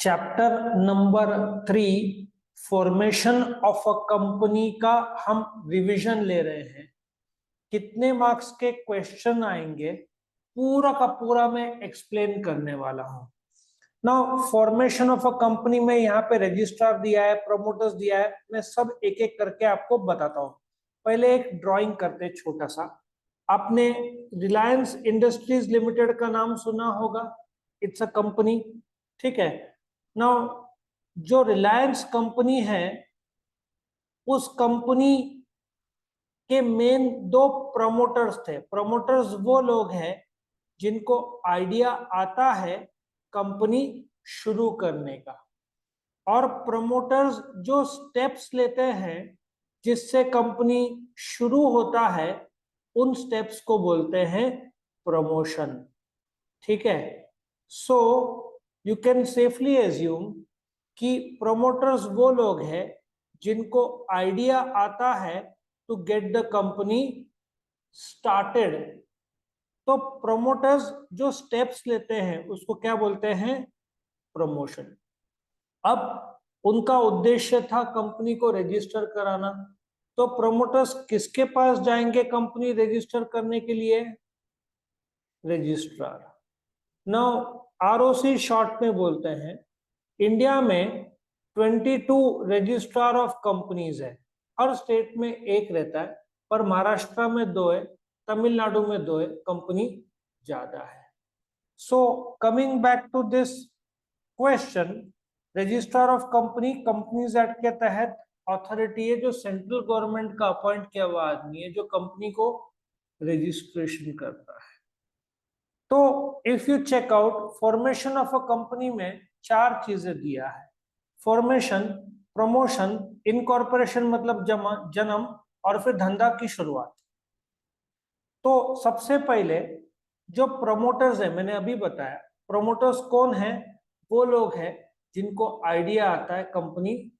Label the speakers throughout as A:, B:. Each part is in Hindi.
A: Chapter number 3 formation of a company का हम रिवीजन ले रहे हैं। कितने मार्क्स के क्वेश्चन आएंगे पूरा का पूरा मैं एक्सप्लेन करने वाला हूं। Now formation of a company में यहाँ पे रजिस्ट्रार दिया है, प्रमोटर्स दिया है, मैं सब एक एक करके आपको बताता हूँ। पहले एक ड्राइंग करते छोटा सा। आपने रिलायंस इंडस्ट्रीज लिमिटेड का नाम सुना होगा, इट्स अ कंपनी, ठीक है। नाउ जो रिलायंस कंपनी है उस कंपनी के मेन दो प्रमोटर्स थे। प्रमोटर्स वो लोग हैं जिनको आइडिया आता है कंपनी शुरू करने का, और प्रमोटर्स जो स्टेप्स लेते हैं जिससे कंपनी शुरू होता है उन स्टेप्स को बोलते हैं प्रमोशन, ठीक है। So you can safely assume कि प्रमोटर्स वो लोग हैं जिनको आइडिया आता है to get the company started. तो प्रमोटर्स जो स्टेप्स लेते हैं उसको क्या बोलते हैं, प्रमोशन। अब उनका उद्देश्य था कंपनी को रजिस्टर कराना, तो प्रमोटर्स किसके पास जाएंगे कंपनी रजिस्टर करने के लिए, रजिस्ट्रार। नाउ आरओसी शॉर्ट में बोलते हैं। इंडिया में 22 रजिस्ट्रार ऑफ कंपनीज है, हर स्टेट में एक रहता है, पर महाराष्ट्र में 2 है, तमिलनाडु में 2 है, कंपनी ज्यादा है। So coming back to this question, registrar of company companies act के तहत अथॉरिटी है जो सेंट्रल गवर्नमेंट का अपॉइंट किया हुआ आदमी है जो कंपनी को रजिस्ट्रेशन करता है। तो if you check out formation of a company में 4 चीजें दिया है, फॉर्मेशन, प्रमोशन, इनकॉर्पोरेशन मतलब जन्म, और फिर धंधा की शुरुआत। तो सबसे पहले जो प्रमोटर्स है, मैंने अभी बताया प्रमोटर्स कौन है, वो लोग हैं जिनको आइडिया आता है कंपनी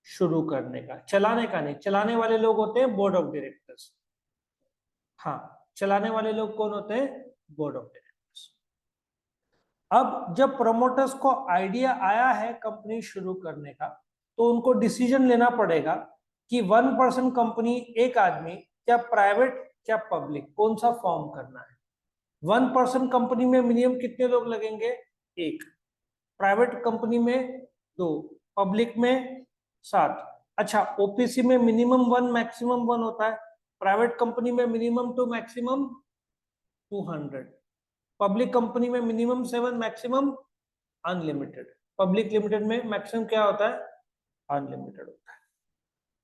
A: शुरू करने का, चलाने का नहीं। चलाने वाले लोग होते हैं बोर्ड ऑफ डायरेक्टर्स। हाँ, चलाने वाले लोग कौन होते हैं, बोर्ड ऑफ डायरेक्टर्स। अब जब प्रमोटर्स को आइडिया आया है कंपनी शुरू करने का, तो उनको डिसीजन लेना पड़ेगा कि 1% कंपनी, एक आदमी, क्या प्राइवेट क्या पब्लिक, कौन सा फॉर्म करना है। 1% कंपनी में मिनिमम कितने लोग लगेंगे, 1, प्राइवेट कंपनी में 2, पब्लिक में 7। अच्छा, ओपीसी में मिनिमम 1 मैक्सिमम 1 होता है, प्राइवेट कंपनी में मिनिमम 2 मैक्सिमम 200, पब्लिक कंपनी में minimum 7 maximum unlimited, public limited में मैक्सिमम क्या होता है, अनलिमिटेड होता है।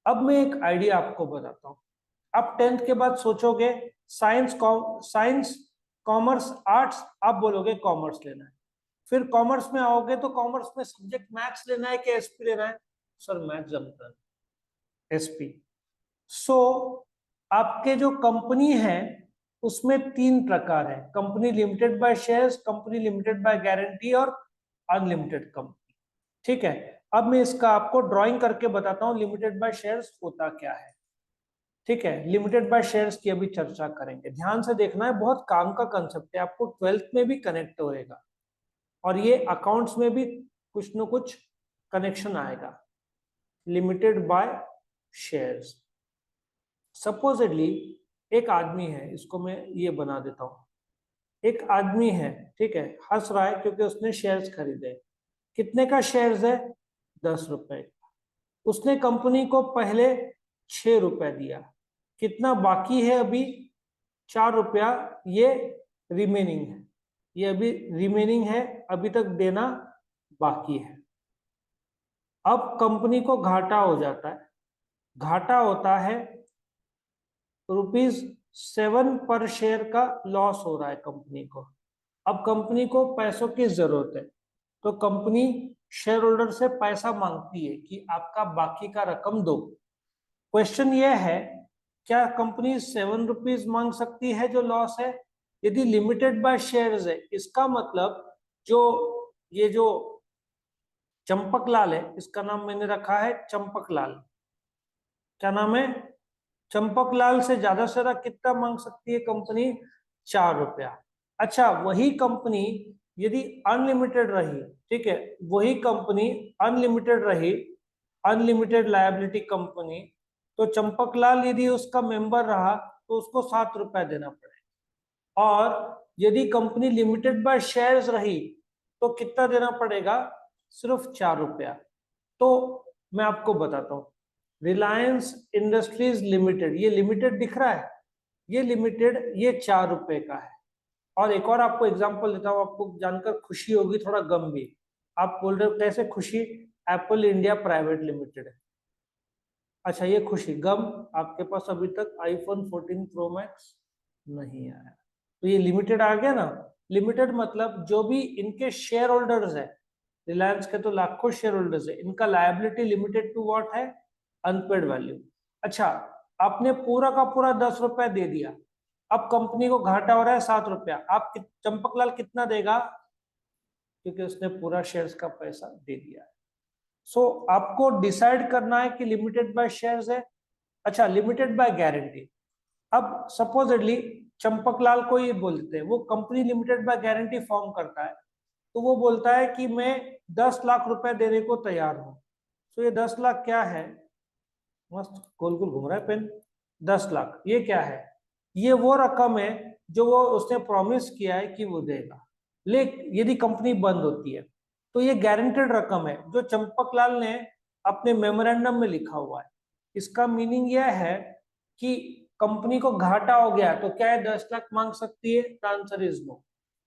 A: अब मैं एक आइडिया आपको बताता हूँ। आप 10th के बाद सोचोगे साइंस कॉमर्स आर्ट्स, आप बोलोगे कॉमर्स लेना है। फिर कॉमर्स में आओगे तो कॉमर्स में सब्जेक्ट मैथ्स लेना है कि एसपी लेना है, सर मैथ्स जमता है, एसपी। सो आपके जो कंपनी है उसमें 3 प्रकार है, company limited by shares, company limited by guarantee और अनलिमिटेड कंपनी, ठीक है। अब मैं इसका आपको ड्राइंग करके बताता हूं लिमिटेड बाय शेयर्स होता क्या है, ठीक है। लिमिटेड बाय शेयर्स की अभी चर्चा करेंगे, ध्यान से देखना है, बहुत काम का कंसेप्ट है, आपको 12th में भी कनेक्ट होएगा और ये अकाउंट्स में भी कुछ न कुछ कनेक्शन आएगा। लिमिटेड बाय शेयर्स, सपोजिटली एक आदमी है, इसको मैं ये बना देता हूं। एक आदमी है, ठीक है, हंस रहा है क्योंकि उसने शेयर्स खरीदे। कितने का शेयर्स है, 10 रुपए। उसने कंपनी को पहले 6 रुपए दिया, कितना बाकी है अभी, 4 रुपया, ये रिमेनिंग है, ये अभी रिमेनिंग है, अभी तक देना बाकी है। अब कंपनी को घाटा हो जाता है, घाटा होता है ₹7 पर शेयर का लॉस हो रहा है कंपनी को। अब कंपनी को पैसों की जरूरत है, तो कंपनी शेयर होल्डर से पैसा मांगती है कि आपका बाकी का रकम दो। क्वेश्चन ये है, क्या कंपनी 7 रुपीज मांग सकती है जो लॉस है? यदि लिमिटेड बाय शेयर्स है, इसका मतलब जो ये जो चंपक लाल है, इसका नाम मैंने रखा है चंपक लाल, क्या नाम है, चंपक लाल से ज्यादा कितना मांग सकती है कंपनी, 4 रुपया। अच्छा, वही कंपनी यदि अनलिमिटेड रही, ठीक है, वही कंपनी अनलिमिटेड रही, अनलिमिटेड लायबिलिटी कंपनी, तो चंपकलाल यदि उसका मेंबर रहा तो उसको 7 रुपए देना पड़ेगा। और यदि कंपनी लिमिटेड बाय शेयर्स रही तो कितना देना पड़ेगा? सिर्फ 4 रुपया। तो मैं आपको बताता हूँ, रिलायंस इंडस्ट्रीज लिमिटेड, ये लिमिटेड दिख रहा है, ये लिमिटेड, ये 4 रुपए का है। और एक और आपको एग्जांपल देता हूँ, आपको जानकर खुशी होगी, थोड़ा गम भी। आप बोल रहे हो कैसे खुशी? एप्पल इंडिया प्राइवेट लिमिटेड है। अच्छा, ये खुशी। गम, आपके पास अभी तक आईफोन 14 प्रो मैक्स नहीं आया, तो ये लिमिटेड आ गया ना। लिमिटेड मतलब जो भी इनके शेयर होल्डर्स है, रिलायंस के तो लाखों शेयर होल्डर्स है, इनका लायबिलिटी लिमिटेड टू व्हाट है? Unpaid value. अच्छा, आपने पूरा का पूरा 10 रुपया दे दिया, अब कंपनी को घाटा हो रहा है 7 रुपया, आप चंपकलाल कितना देगा? क्योंकि उसने पूरा शेयर्स का पैसा दे दिया है। सो आपको डिसाइड करना है कि लिमिटेड बाय शेयर्स है, अच्छा लिमिटेड बाय गारंटी। अब सपोजिटली चंपकलाल को ये बोलते हैं, वो company limited by guarantee form करता है, तो वो बोलता है कि मैं 10 लाख रुपए देने को तैयार हूं। तो ये 10 लाख क्या है? मस्त गोल गोल घूम रहा है पेन। 10 लाख ये क्या है? ये वो रकम है जो वो उसने प्रॉमिस किया है कि वो देगा, लेकिन यदि कंपनी बंद होती है तो ये गारंटेड रकम है जो चंपकलाल ने अपने मेमोरेंडम में लिखा हुआ है। इसका मीनिंग यह है कि कंपनी को घाटा हो गया तो क्या है 10 लाख मांग सकती है? The answer is no.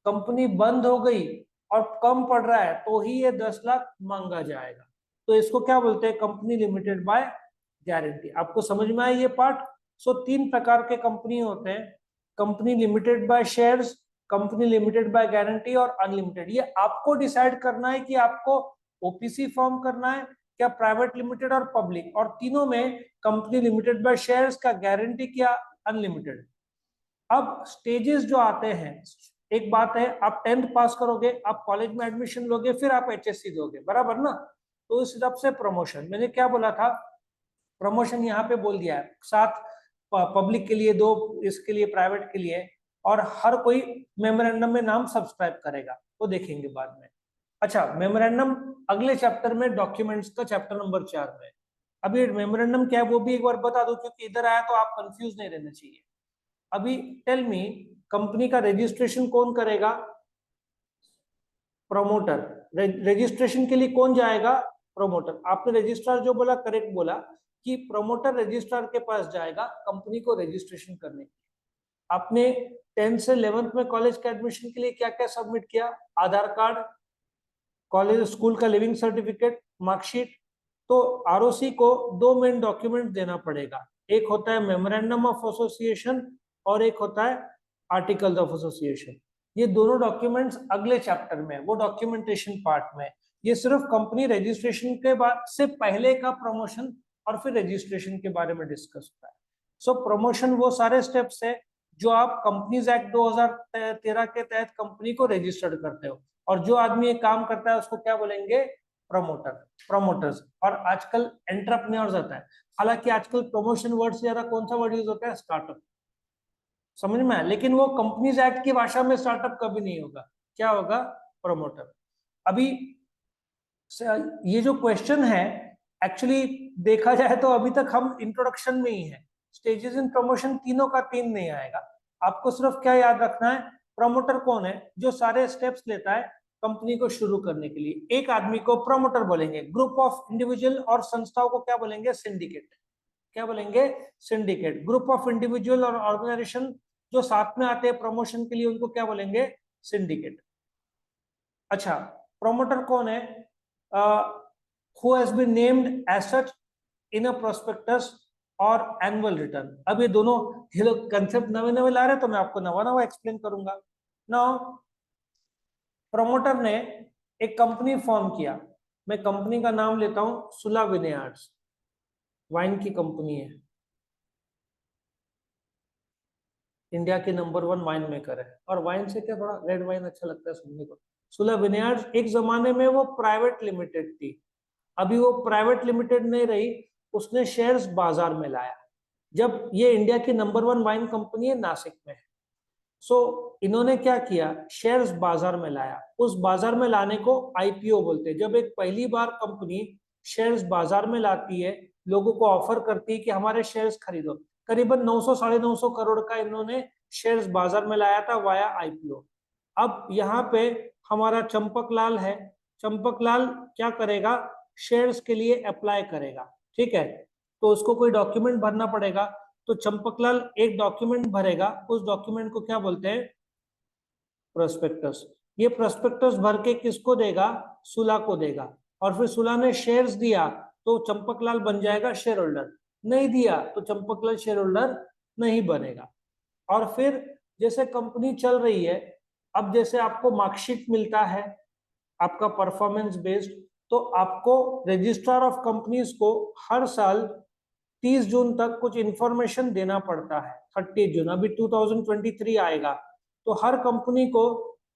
A: Company बंद हो गई और कम पड़ रहा है तो ही ये 10 लाख मांगा जाएगा। तो इसको क्या बोलते हैं? Company limited by guarantee. आपको समझ में आया ये पार्ट? सो 3 प्रकार के कंपनी होते हैं, company limited by shares, company limited by guarantee और अनलिमिटेड। ये आपको डिसाइड करना है कि आपको ओपीसी फॉर्म करना है क्या, प्राइवेट लिमिटेड और पब्लिक, और तीनों में कंपनी लिमिटेड बाय शेयर्स का, गारंटी क्या, अनलिमिटेड। अब स्टेजेस जो आते हैं, एक बात है, आप 10th पास करोगे, आप कॉलेज में एडमिशन लोगे, फिर आप एचएससी दोगे, बराबर ना? तो इस हिसाब से प्रमोशन, मैंने क्या बोला था, प्रमोशन यहाँ पे बोल दिया है, 7 पब्लिक के लिए, 2 इसके लिए प्राइवेट के लिए, और हर कोई मेमोरेंडम में नाम सब्सक्राइब करेगा, वो देखेंगे बाद में। अच्छा, मेमोरेंडम अगले चैप्टर में, डॉक्यूमेंट्स का चैप्टर नंबर 4 में। अभी मेमोरेंडम क्या है वो भी एक बार बता दो, क्योंकि इधर आया तो आप कंफ्यूज नहीं रहना चाहिए। अभी टेल मी, कंपनी का रजिस्ट्रेशन कौन करेगा? प्रमोटर। रजिस्ट्रेशन के लिए कौन जाएगा? प्रमोटर। आपने रजिस्ट्रार जो बोला करेक्ट बोला, कि प्रमोटर रजिस्ट्रार के पास जाएगा कंपनी को रजिस्ट्रेशन करने के लिए। आपने 10th से 11th में कॉलेज का एडमिशन के लिए क्या क्या सबमिट किया? आधार कार्ड, कॉलेज स्कूल का लिविंग सर्टिफिकेट, मार्कशीट। तो आरओसी को 2 मेन डॉक्यूमेंट देना पड़ेगा, एक होता है मेमोरेंडम ऑफ एसोसिएशन और एक होता है आर्टिकल ऑफ एसोसिएशन। ये दोनों डॉक्यूमेंट्स अगले चैप्टर में, वो डॉक्यूमेंटेशन पार्ट में। ये सिर्फ कंपनी रजिस्ट्रेशन के बाद से पहले का प्रमोशन और फिर रजिस्ट्रेशन के बारे में डिस्कस होता है। सो प्रमोशन वो सारे स्टेप्स है जो आप कंपनीज एक्ट 2013 के तहत कंपनी को रजिस्टर्ड करते हो, और जो आदमी ये काम करता है उसको क्या बोलेंगे? Promoter, promoters. और आजकल एंटरप्रेन्योर्स आता है, हालांकि आजकल प्रमोशन वर्ड से ज्यादा कौन सा वर्ड यूज होता है? स्टार्टअप। समझ में आया? लेकिन वो कंपनीज एक्ट की भाषा में स्टार्टअप कभी नहीं होगा, क्या होगा? प्रमोटर। अभी ये जो क्वेश्चन है, एक्चुअली देखा जाए तो अभी तक हम इंट्रोडक्शन में ही है, स्टेजेस इन प्रमोशन तीनों का 3 नहीं आएगा। आपको सिर्फ क्या याद रखना है? प्रमोटर कौन है? जो सारे स्टेप्स लेता है कंपनी को शुरू करने के लिए। एक आदमी को प्रमोटर बोलेंगे, ग्रुप ऑफ इंडिविजुअल और संस्थाओं को क्या बोलेंगे? सिंडिकेट। क्या बोलेंगे? सिंडिकेट। ग्रुप ऑफ इंडिविजुअल और ऑर्गेनाइजेशन जो साथ में आते हैं प्रमोशन के लिए, उनको क्या बोलेंगे? सिंडिकेट। अच्छा, प्रमोटर कौन है? Who has been named as such in a prospectus और एनुअल रिटर्न। अब ये दोनों, ये लोग कंसेप्ट नवे नवे ला रहे हैं तो मैं आपको नवा नवा एक्सप्लेन करूंगा। नाउ प्रमोटर ने एक कंपनी फॉर्म किया, मैं कंपनी का नाम लेता हूं सुला विनेयार्ड्स, वाइन की कंपनी है, इंडिया के नंबर 1 वाइन मेकर है, और वाइन से क्या, थोड़ा रेड वाइन अच्छा लगता है सुनने को। सुला विनेयार्ड्स एक जमाने में वो प्राइवेट लिमिटेड थी, अभी वो प्राइवेट लिमिटेड नहीं रही, उसने शेयर्स बाजार में लाया। जब ये इंडिया की नंबर 1 वाइन कंपनी है, नासिक में है, इन्होंने क्या किया, शेयर्स बाजार में लाया। उस बाजार में लाने को आईपीओ बोलते हैं। जब एक पहली बार कंपनी शेयर्स बाजार में लाती है, लोगों को ऑफर करती है कि हमारे शेयर्स खरीदो। करीबन 900 साढ़े 900 करोड़ का इन्होंने शेयर्स बाजार में लाया था वाया आईपीओ। अब यहाँ पे हमारा चंपक लाल है, चंपक लाल क्या करेगा, शेयर्स के लिए अप्लाई करेगा, ठीक है। तो उसको कोई डॉक्यूमेंट भरना पड़ेगा, तो चंपकलाल एक डॉक्यूमेंट भरेगा, उस डॉक्यूमेंट को क्या बोलते हैं, प्रोस्पेक्टस। ये प्रोस्पेक्टस भर के किसको देगा, सुला को देगा, और फिर सुला ने शेयर्स दिया तो चंपकलाल बन जाएगा शेयर होल्डर, नहीं दिया तो चंपकलाल शेयर होल्डर नहीं बनेगा। और फिर जैसे कंपनी चल रही है, अब जैसे आपको मार्कशीट मिलता है आपका परफॉर्मेंस बेस्ड, तो आपको रजिस्ट्रार ऑफ कंपनीज को हर साल 30 जून तक कुछ इंफॉर्मेशन देना पड़ता है। 30 जून, अभी 2023 आएगा, तो हर कंपनी को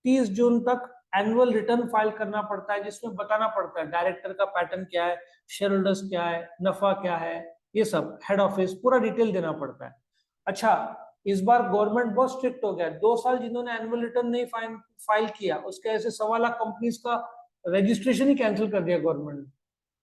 A: 30 जून तक एनुअल रिटर्न फाइल करना पड़ता है, जिसमें बताना पड़ता है डायरेक्टर का पैटर्न क्या है, शेयर होल्डर्स क्या है, नफा क्या है, ये सब हेड ऑफिस पूरा डिटेल देना पड़ता है। अच्छा, इस बार गवर्नमेंट बहुत स्ट्रिक्ट हो गया, 2 साल जिन्होंने एनुअल रिटर्न नहीं फाइल किया, उसके ऐसे 1.25 लाख कंपनीज का रजिस्ट्रेशन ही कैंसिल कर दिया गवर्नमेंट ने।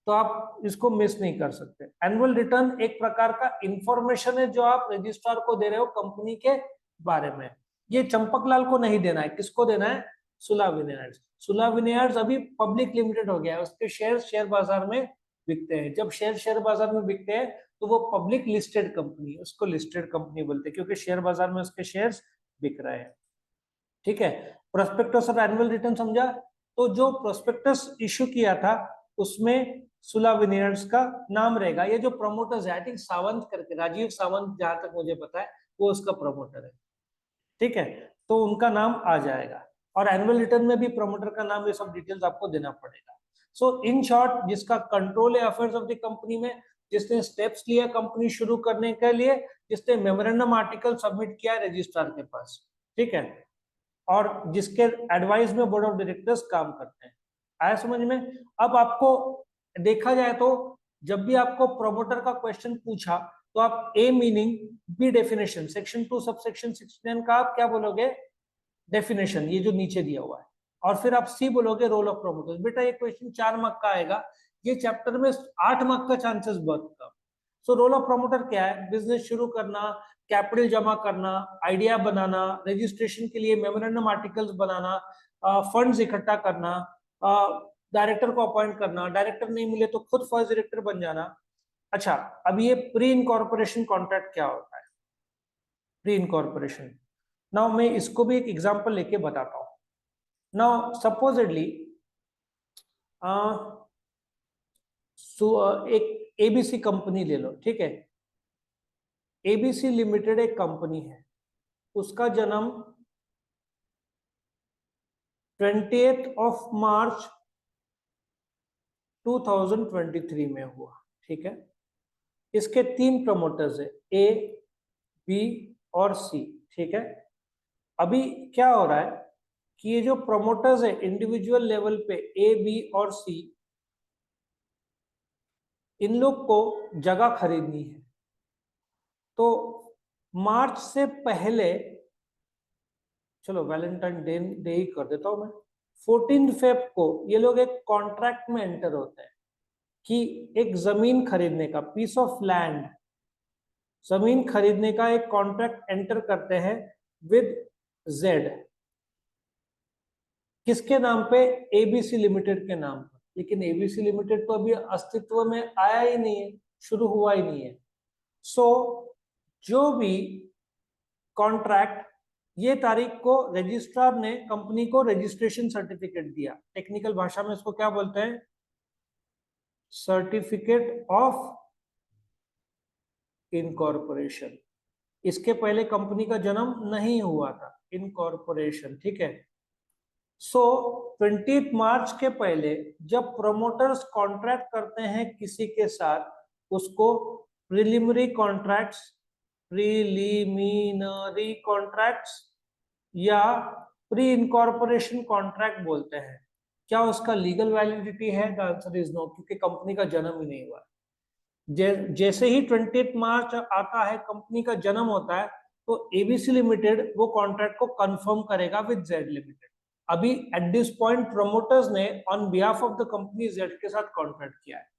A: तो आप इसको मिस नहीं कर सकते। एनुअल रिटर्न एक प्रकार का इंफॉर्मेशन है जो आप रजिस्ट्रार को दे रहे हो कंपनी के बारे में। ये चंपकलाल को नहीं देना है, किसको देना है, सुला विनियर्स। सुला विनियर्स अभी पब्लिक लिमिटेड हो गया है, उसके शेयर बाजार में बिकते हैं। जब शेयर बाजार में बिकते हैं तो वो पब्लिक लिस्टेड कंपनी, उसको लिस्टेड कंपनी बोलते हैं, क्योंकि शेयर बाजार में उसके शेयर्स बिक रहे हैं, ठीक है। प्रोस्पेक्टस और एनुअल रिटर्न समझा। तो जो प्रोस्पेक्टस इशू किया था उसमें सुला विनियर्स का नाम रहेगा। ये जो प्रमोटर्स है, आई थिंक सावंत करके, राजीव सावंत, जहां तक मुझे पता है वो उसका प्रमोटर है, ठीक है। तो उनका नाम आ जाएगा, और एनुअल रिटर्न में भी प्रमोटर का नाम, ये सब डिटेल्स आपको देना पड़ेगा। सो इन शॉर्ट, जिसका कंट्रोल है अफेयर्स ऑफ द कंपनी में, जिसने स्टेप्स लिया कंपनी शुरू करने के लिए, जिसने मेमोरेंडम आर्टिकल सबमिट किया है रजिस्ट्रार के पास, ठीक है, और जिसके एडवाइस में बोर्ड ऑफ डायरेक्टर्स काम करते हैं। आया समझ में। अब आपको देखा जाए तो जब भी आपको प्रोमोटर का क्वेश्चन पूछा, तो आप A meaning, B definition, section 2 subsection 69 का आप क्या बोलोगे, डेफिनेशन, ये जो नीचे दिया हुआ है, और फिर आप सी बोलोगे रोल ऑफ प्रोमोटर्स। बेटा ये क्वेश्चन 4 मार्क का आएगा, ये चैप्टर में 8 मार्क का चांसेस बहुत कम। सो रोल ऑफ प्रोमोटर क्या है, बिजनेस शुरू करना, कैपिटल जमा करना, आइडिया बनाना, रजिस्ट्रेशन के लिए मेमोरेंडम आर्टिकल्स बनाना, फंड्स इकट्ठा करना, डायरेक्टर को अपॉइंट करना, डायरेक्टर नहीं मिले तो खुद फर्स्ट डायरेक्टर बन जाना। अच्छा, अब ये प्री इनकॉर्पोरेशन कॉन्ट्रैक्ट क्या होता है, प्री इनकॉर्पोरेशन। नाउ मैं इसको भी एक एग्जांपल लेके बताता हूँ। नाउ सपोजिटली एक एबीसी कंपनी ले लो, ठीक है। एबीसी लिमिटेड एक कंपनी है, उसका जन्म 20th of March 2023 में हुआ, ठीक है। इसके 3 प्रमोटर्स है, ए, बी और सी, ठीक है। अभी क्या हो रहा है कि ये जो प्रमोटर्स है इंडिविजुअल लेवल पे, ए, बी और सी, इन लोग को जगह खरीदनी है। तो मार्च से पहले, चलो वैलेंटाइन डे ही कर देता हूं मैं, 14 फेब को ये लोग एक कॉन्ट्रैक्ट में एंटर होते हैं कि एक जमीन खरीदने का, पीस ऑफ लैंड, जमीन खरीदने का एक कॉन्ट्रैक्ट एंटर करते हैं विद जेड, किसके नाम पे, एबीसी लिमिटेड के नाम पर। लेकिन एबीसी लिमिटेड तो अभी अस्तित्व में आया ही नहीं है, शुरू हुआ ही नहीं है। सो जो भी कॉन्ट्रैक्ट, ये तारीख को रजिस्ट्रार ने कंपनी को रजिस्ट्रेशन सर्टिफिकेट दिया, टेक्निकल भाषा में इसको क्या बोलते हैं, सर्टिफिकेट ऑफ इनकॉर्पोरेशन। इसके पहले कंपनी का जन्म नहीं हुआ था, इनकॉर्पोरेशन, ठीक है। सो 20 मार्च के पहले जब प्रमोटर्स कॉन्ट्रैक्ट करते हैं किसी के साथ, उसको प्रिलिमिनरी कॉन्ट्रैक्ट्स, प्रीलिमिनरी कॉन्ट्रैक्ट्स या प्री इनकॉर्पोरेशन कॉन्ट्रैक्ट बोलते हैं। क्या उसका लीगल वैलिडिटी है, द आंसर इज नो, क्योंकि कंपनी का जन्म ही नहीं हुआ। जैसे ही 20 मार्च आता है, कंपनी का जन्म होता है, तो एबीसी लिमिटेड वो कॉन्ट्रैक्ट को कंफर्म करेगा विद जेड लिमिटेड। अभी एट दिस पॉइंट प्रोमोटर्स ने on behalf of the company Z के साथ कॉन्ट्रैक्ट किया है।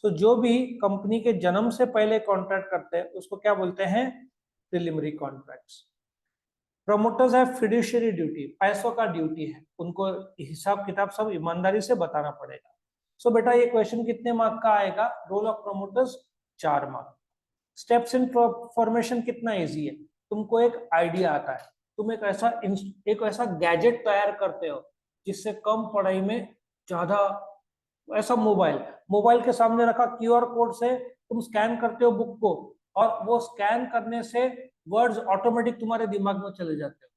A: तो जो भी कंपनी के जन्म से पहले कॉन्ट्रैक्ट करते हैं उसको क्या बोलते हैं, प्रिलिमिनरी कॉन्ट्रैक्ट्स। प्रोमोटर्स है फिड्यूशियरी ड्यूटी, पैसों का ड्यूटी है, उनको हिसाब किताब सब ईमानदारी से बताना पड़ेगा। सो बेटा ये क्वेश्चन कितने मार्क का आएगा, role of promoters 4 mark. Steps in formation कितना इजी है, तुमको एक आइडिया आता है, तुम एक ऐसा गैजेट तैयार करते हो जिससे कम पढ़ाई में ज्यादा, ऐसा मोबाइल के सामने रखा क्यूआर कोड से तुम स्कैन करते हो बुक को, और वो स्कैन करने से वर्ड्स ऑटोमेटिक तुम्हारे दिमाग में चले जाते हो,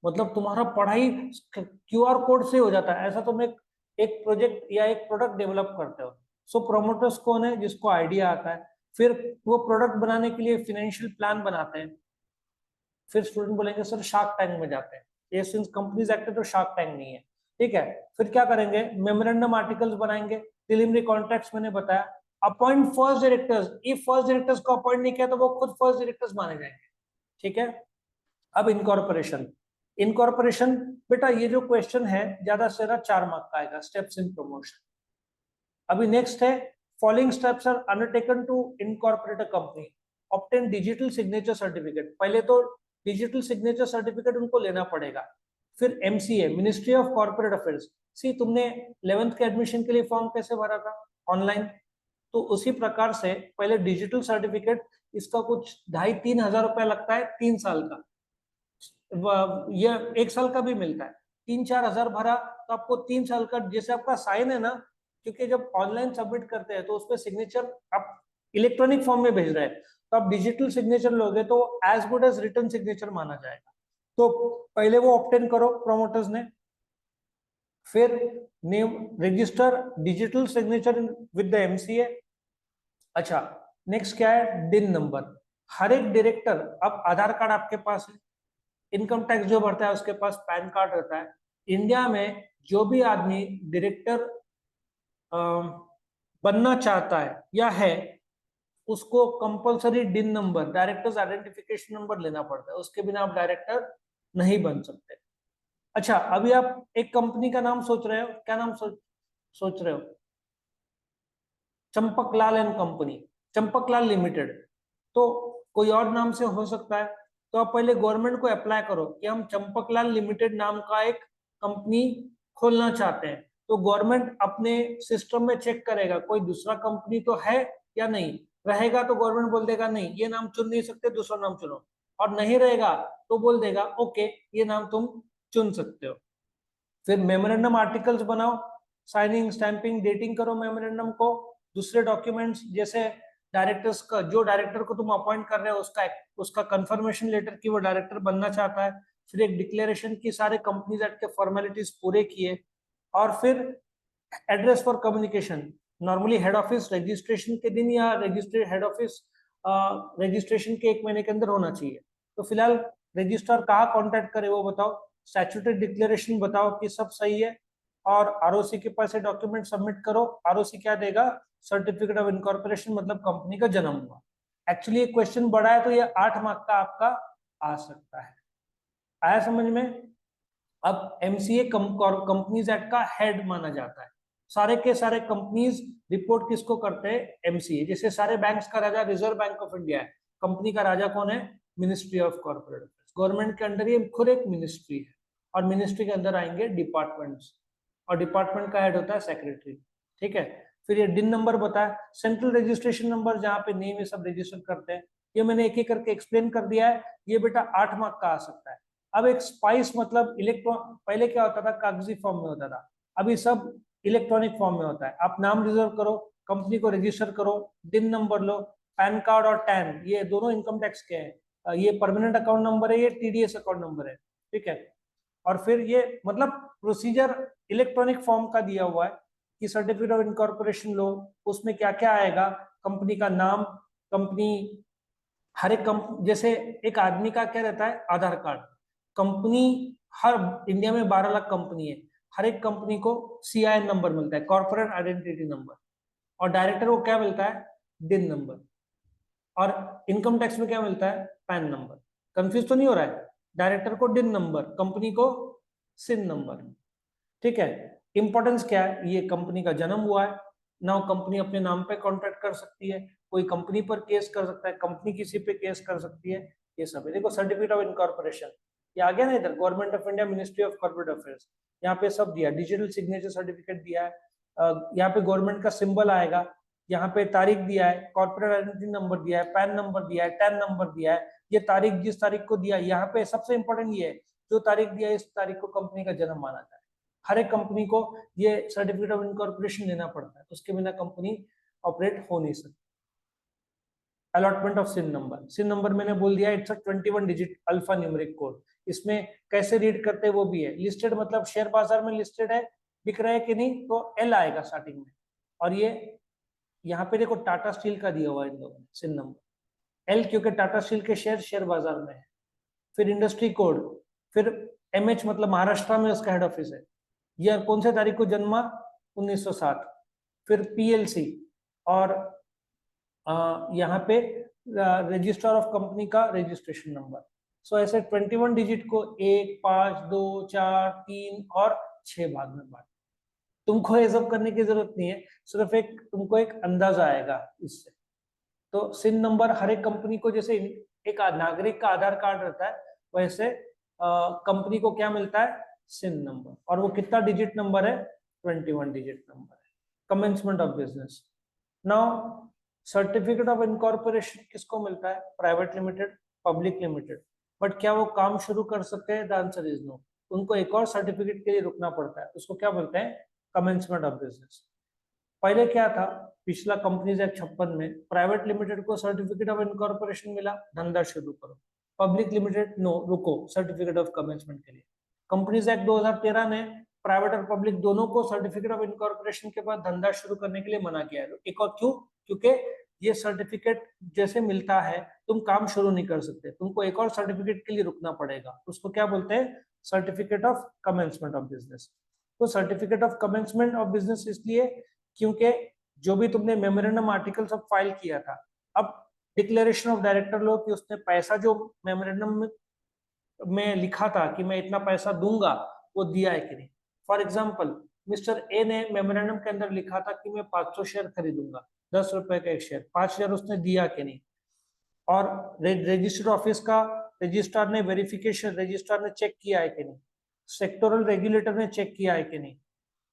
A: मतलब तुम्हारा पढ़ाई क्यूआर कोड से हो जाता है। ऐसा तुम एक प्रोजेक्ट या एक प्रोडक्ट डेवलप करते हो। सो प्रोमोटर्स कौन है, जिसको आइडिया आता है, फिर वो प्रोडक्ट बनाने के लिए फाइनेंशियल प्लान बनाते हैं। फिर स्टूडेंट बोलेंगे सर शार्क टैंक में जाते हैं, ये सिंस कंपनीज एक्ट है तो शार्क टैंक नहीं है, ठीक है। फिर क्या करेंगे, मेमोरेंडम आर्टिकल्स बनाएंगे, प्रिलिमिनरी कॉन्ट्रैक्ट्स मैंने बताया, appoint first directors, if first directors को अपॉइंट नहीं किया तो वो खुद फर्स्ट डायरेक्टर्स माने जाएंगे, ठीक है। अब इनकॉर्पोरेशन बेटा ये जो क्वेश्चन है ज्यादा से ज्यादा 4 मार्क का आएगा, स्टेप्स इन प्रमोशन। अभी नेक्स्ट है, following steps are undertaken to incorporate a company, obtain digital signature certificate, पहले तो डिजिटल सिग्नेचर सर्टिफिकेट उनको लेना पड़ेगा। फिर MCA, ministry of corporate affairs, सी तुमने 11th के एडमिशन के लिए फॉर्म कैसे भरा था, ऑनलाइन, तो उसी प्रकार से पहले डिजिटल सर्टिफिकेट, इसका कुछ 2,500-3 हजार रुपया लगता है 3 साल का, ये 1 साल का भी मिलता है, 3-4 हजार भरा तो आपको 3 साल का, जैसे आपका साइन है ना, क्योंकि जब ऑनलाइन सबमिट करते हैं तो उसमें सिग्नेचर आप इलेक्ट्रॉनिक फॉर्म में भेज रहे हैं, तो आप डिजिटल सिग्नेचर लोगे तो as good as written signature माना जाएगा। तो पहले वो ऑब्टेन करो प्रोमोटर्स ने, फिर name register digital signature with the MCA. अच्छा नेक्स्ट क्या है, डिन नंबर, हर एक डायरेक्टर, अब आधार कार्ड आपके पास है, इनकम टैक्स जो भरता है उसके पास पैन कार्ड रहता है। इंडिया में जो भी आदमी डायरेक्टर बनना चाहता है या है, उसको कंपलसरी डिन नंबर, डायरेक्टर्स आइडेंटिफिकेशन नंबर लेना पड़ता है, उसके बिना आप डायरेक्टर नहीं बन सकते। अच्छा अभी आप एक कंपनी का नाम सोच रहे हो, क्या नाम सोच रहे हो, Champaklal and company, Champaklal limited, तो कोई और नाम से हो सकता है, तो आप पहले गवर्नमेंट को अप्लाई करो कि हम चंपकलाल लिमिटेड नाम का एक कंपनी खोलना चाहते हैं, तो गवर्नमेंट अपने सिस्टम में चेक करेगा कोई दूसरा कंपनी तो है या नहीं, रहेगा तो गवर्नमेंट बोल देगा नहीं ये नाम चुन नहीं सकते, दूसरा नाम चुनो, और नहीं रहेगा तो बोल देगा ओके ये नाम तुम चुन सकते हो। फिर मेमोरेंडम आर्टिकल्स बनाओ, साइनिंग स्टैंपिंग डेटिंग करो मेमोरेंडम को, दूसरे डॉक्यूमेंट्स जैसे डायरेक्टर्स का, जो डायरेक्टर को तुम अपॉइंट कर रहे हो उसका कंफर्मेशन लेटर कि वो डायरेक्टर बनना चाहता है, फिर एक डिक्लेरेशन की सारे कंपनीज एक्ट के फॉर्मेलिटीज पूरे किए, और फिर address for communication, normally head office registration के दिन या हेड ऑफिस रजिस्ट्रेशन के 1 महीने के अंदर होना चाहिए। तो फिलहाल रजिस्ट्रार कहाँ कॉन्टेक्ट करे वो बताओ, स्टैट्यूटरी डिक्लेरेशन बताओ कि सब सही है, और आरओसी के पास ये डॉक्यूमेंट सबमिट करो, आरओसी क्या देगा, सर्टिफिकेट ऑफ इनकॉर्पोरेशन, मतलब कंपनी का जन्म हुआ। एक्चुअली ये क्वेश्चन बड़ा है तो ये 8 मार्क का आपका आ सकता है, आया समझ में। अब एमसीए कंपनीज एक्ट का हेड माना जाता है, सारे के सारे कंपनीज रिपोर्ट किसको करते हैं, एमसीए, जैसे सारे बैंक्स का राजा रिजर्व बैंक ऑफ इंडिया है, कंपनी का राजा कौन है, ministry of corporate affairs, government के अंडर ये खुद एक मिनिस्ट्री है, और मिनिस्ट्री के अंदर आएंगे डिपार्टमेंट्स, और डिपार्टमेंट का हेड होता है सेक्रेटरी, ठीक है। फिर ये डिन नंबर बताया, सेंट्रल रजिस्ट्रेशन नंबर जहाँ पे नेम ये सब रजिस्टर करते हैं, ये मैंने एक एक करके एक्सप्लेन कर दिया है, ये बेटा 8 मार्क का आ सकता है। अब एक स्पाइस मतलब इलेक्ट्रॉन, पहले क्या होता था कागजी फॉर्म में होता था, अभी सब इलेक्ट्रॉनिक फॉर्म में होता है, आप नाम रिजर्व करो, कंपनी को रजिस्टर करो, डिन नंबर लो, पैन कार्ड और टैन ये दोनों इनकम टैक्स के हैं, ये परमानेंट अकाउंट नंबर है, ये टीडीएस अकाउंट नंबर है, ठीक है। और फिर ये मतलब प्रोसीजर इलेक्ट्रॉनिक फॉर्म का दिया हुआ है कि सर्टिफिकेट ऑफ इनकॉर्पोरेशन लो, उसमें क्या क्या आएगा, कंपनी का नाम, कंपनी, हर एक कंपनी, जैसे एक आदमी का क्या रहता है आधार कार्ड, कंपनी, हर इंडिया में 12 लाख कंपनी है, हर एक कंपनी को सीआईएन नंबर मिलता है, कॉर्पोरेट आइडेंटिटी नंबर, और डायरेक्टर को क्या मिलता है, डिन नंबर, और इनकम टैक्स में क्या मिलता है, पैन नंबर, कंफ्यूज तो नहीं हो रहा है? डायरेक्टर को डिन नंबर, कंपनी को सिन नंबर, ठीक है। इंपॉर्टेंस क्या है? ये कंपनी का जन्म हुआ है, नाउ कंपनी अपने नाम पे कॉन्ट्रैक्ट कर सकती है, कोई कंपनी पर केस कर सकता है, कंपनी किसी पे केस कर सकती है, ये सब है। देखो सर्टिफिकेट ऑफ इनकॉर्पोरेशन ये आ गया ना इधर, government of India, ministry of corporate affairs, यहाँ पे सब दिया, डिजिटल सिग्नेचर सर्टिफिकेट दिया है, यहाँ पे गवर्नमेंट का सिंबल आएगा, यहाँ पे तारीख दिया है, कॉर्पोरेट आइडेंटिटी नंबर दिया है, पैन नंबर दिया है, टैन नंबर दिया है, ये तारीख जिस तारीख को दिया है, यहाँ पे सबसे इंपॉर्टेंट ये है जो तारीख दिया है इस तारीख को कंपनी का जन्म माना जाए। हर एक कंपनी को ये सर्टिफिकेट ऑफ इनकॉर्पोरेशन लेना पड़ता है, उसके बिना कंपनी ऑपरेट हो नहीं सकती। Allotment of CIN number, CIN number मैंने बोल दिया it's a 21 digit alphanumeric code. इसमें कैसे रीड करते हैं वो भी है। लिस्टेड मतलब शेयर बाजार में लिस्टेड है, बिक रहा है कि नहीं, तो एल आएगा स्टार्टिंग में। और ये यहाँ पे देखो टाटा स्टील का दिया हुआ है इन लोगों ने सिन नंबर, एल क्योंकि टाटा स्टील के शेयर बाजार में है। फिर इंडस्ट्री कोड, फिर एमएच मतलब महाराष्ट्र में उसका हेड ऑफिस है, यह कौन से तारीख को जन्मा, 1960। फिर पीएलसी, और यहाँ पे रजिस्टर ऑफ कंपनी का रजिस्ट्रेशन नंबर। सो ऐसे 21 डिजिट को 1, 5, 2, 4, 3 और 6 भाग में बांट। तुमको ये सब करने की जरूरत नहीं है, सिर्फ एक तुमको एक अंदाजा आएगा इससे। तो सिन नंबर हर एक कंपनी को, जैसे एक नागरिक का आधार कार्ड रहता है, वैसे कंपनी को क्या मिलता है, सिन नंबर। और वो कितना डिजिट नंबर है, 21 डिजिट नंबर है। Commencement of business. Now certificate of incorporation किसको मिलता है, private limited, public limited. But क्या वो काम शुरू कर सकते हैं, द आंसर इज नो। उनको एक और सर्टिफिकेट के लिए रुकना पड़ता है, उसको क्या बोलते हैं, कमेंसमेंट ऑफ बिजनेस। पहले क्या था, पिछला कंपनीज एक्ट 56 में प्राइवेट लिमिटेड को सर्टिफिकेट ऑफ इनकॉर्पोरेशन मिला, धंधा शुरू करो। पब्लिक लिमिटेड नो, रुको सर्टिफिकेट ऑफ कमेंसमेंट के लिए। कंपनीज एक्ट 2013 ने प्राइवेट और पब्लिक दोनों को सर्टिफिकेट ऑफ इनकॉर्पोरेशन के बाद धंधा शुरू करने के लिए मना किया है। एक और क्यों, क्योंकि ये सर्टिफिकेट जैसे मिलता है तुम काम शुरू नहीं कर सकते, तुमको एक और सर्टिफिकेट के लिए रुकना पड़ेगा, उसको क्या बोलते हैं, certificate of commencement of business. तो certificate of commencement of business इसलिए क्योंकि जो भी तुमने मेमोरेंडम आर्टिकल सब फाइल किया था, अब डिक्लेरेशन ऑफ डायरेक्टर लो कि उसने पैसा जो मेमोरेंडम में लिखा था कि मैं इतना पैसा दूंगा, वो दिया है कि नहीं। फॉर एग्जाम्पल मिस्टर ए ने मेमोरेंडम के अंदर लिखा था कि मैं 500 शेयर खरीदूंगा, 10 रुपए का एक शेयर, 5 शेयर उसने दिया कि नहीं। और रजिस्टर्ड ऑफिस का रजिस्ट्रार ने वेरिफिकेशन, रजिस्ट्रार ने चेक किया है कि नहीं, सेक्टोरल रेगुलेटर ने चेक किया है कि नहीं,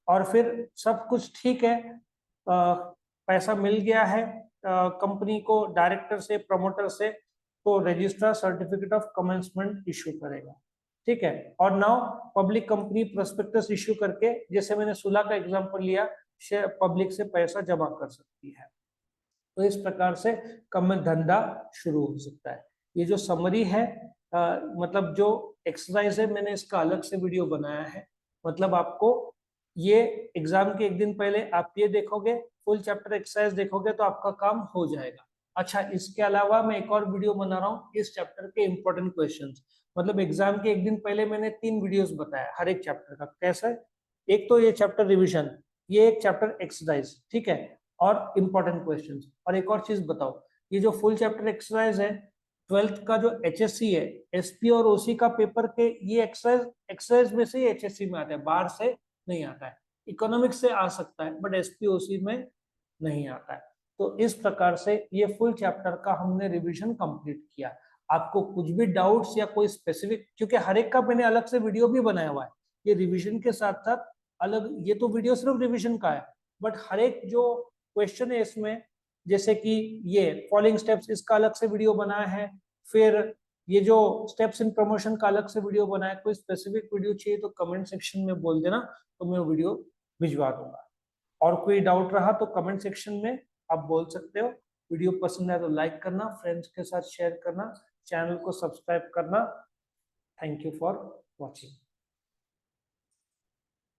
A: और फिर सब कुछ ठीक है, पैसा मिल गया है कंपनी को डायरेक्टर से, प्रमोटर से, तो registrar certificate of commencement issue करेगा, ठीक है। और now public company prospectus issue करके, जैसे मैंने सुला का एग्जांपल लिया, पब्लिक से पैसा जमा कर सकती है। तो इस प्रकार से धंधा शुरू हो सकता है। ये जो समरी है, मतलब जो एक्सरसाइज है, मैंने इसका अलग से वीडियो बनाया है। मतलब आपको ये एग्जाम के एक दिन पहले आप ये देखोगे, फुल चैप्टर एक्सरसाइज देखोगे तो आपका काम हो जाएगा। अच्छा, इसके अलावा मैं एक और वीडियो बना रहा हूँ इस चैप्टर के इंपॉर्टेंट क्वेश्चंस। मतलब एग्जाम के एक दिन पहले मैंने 3 वीडियोस बताया हर एक चैप्टर का। कैसे, एक तो ये चैप्टर रिविजन, ये एक चैप्टर एक्सरसाइज, ठीक है, और इंपॉर्टेंट क्वेश्चंस। और एक और चीज बताओ, ये जो फुल चैप्टर एक्सरसाइज है, 12th का जो एचएससी है, एसपी और ओसी का पेपर के ये एक्सरसाइज में से एचएससी में आता है, बाहर से नहीं आता है। इकोनॉमिक्स से आ सकता है बट एसपी ओसी में नहीं आता है। तो इस प्रकार से ये फुल चैप्टर का हमने रिवीजन कंप्लीट किया। आपको कुछ भी डाउट्स या कोई स्पेसिफिक, क्योंकि हर एक का मैंने अलग से वीडियो भी बनाया हुआ है, ये रिवीजन के साथ साथ अलग, ये तो वीडियो सिर्फ रिवीजन का है, बट हर एक जो क्वेश्चन है इसमें, जैसे कि ये फॉलोइंग स्टेप्स, इसका अलग से वीडियो बनाया है। फिर ये जो स्टेप्स इन प्रमोशन का अलग से वीडियो बनाया है। कोई स्पेसिफिक वीडियो चाहिए तो कमेंट सेक्शन में बोल देना, तो मैं वीडियो भिजवा दूंगा। और कोई डाउट रहा तो कमेंट सेक्शन में आप बोल सकते हो। वीडियो पसंद आए तो लाइक करना, फ्रेंड्स के साथ शेयर करना, चैनल को सब्सक्राइब करना। Thank you for watching.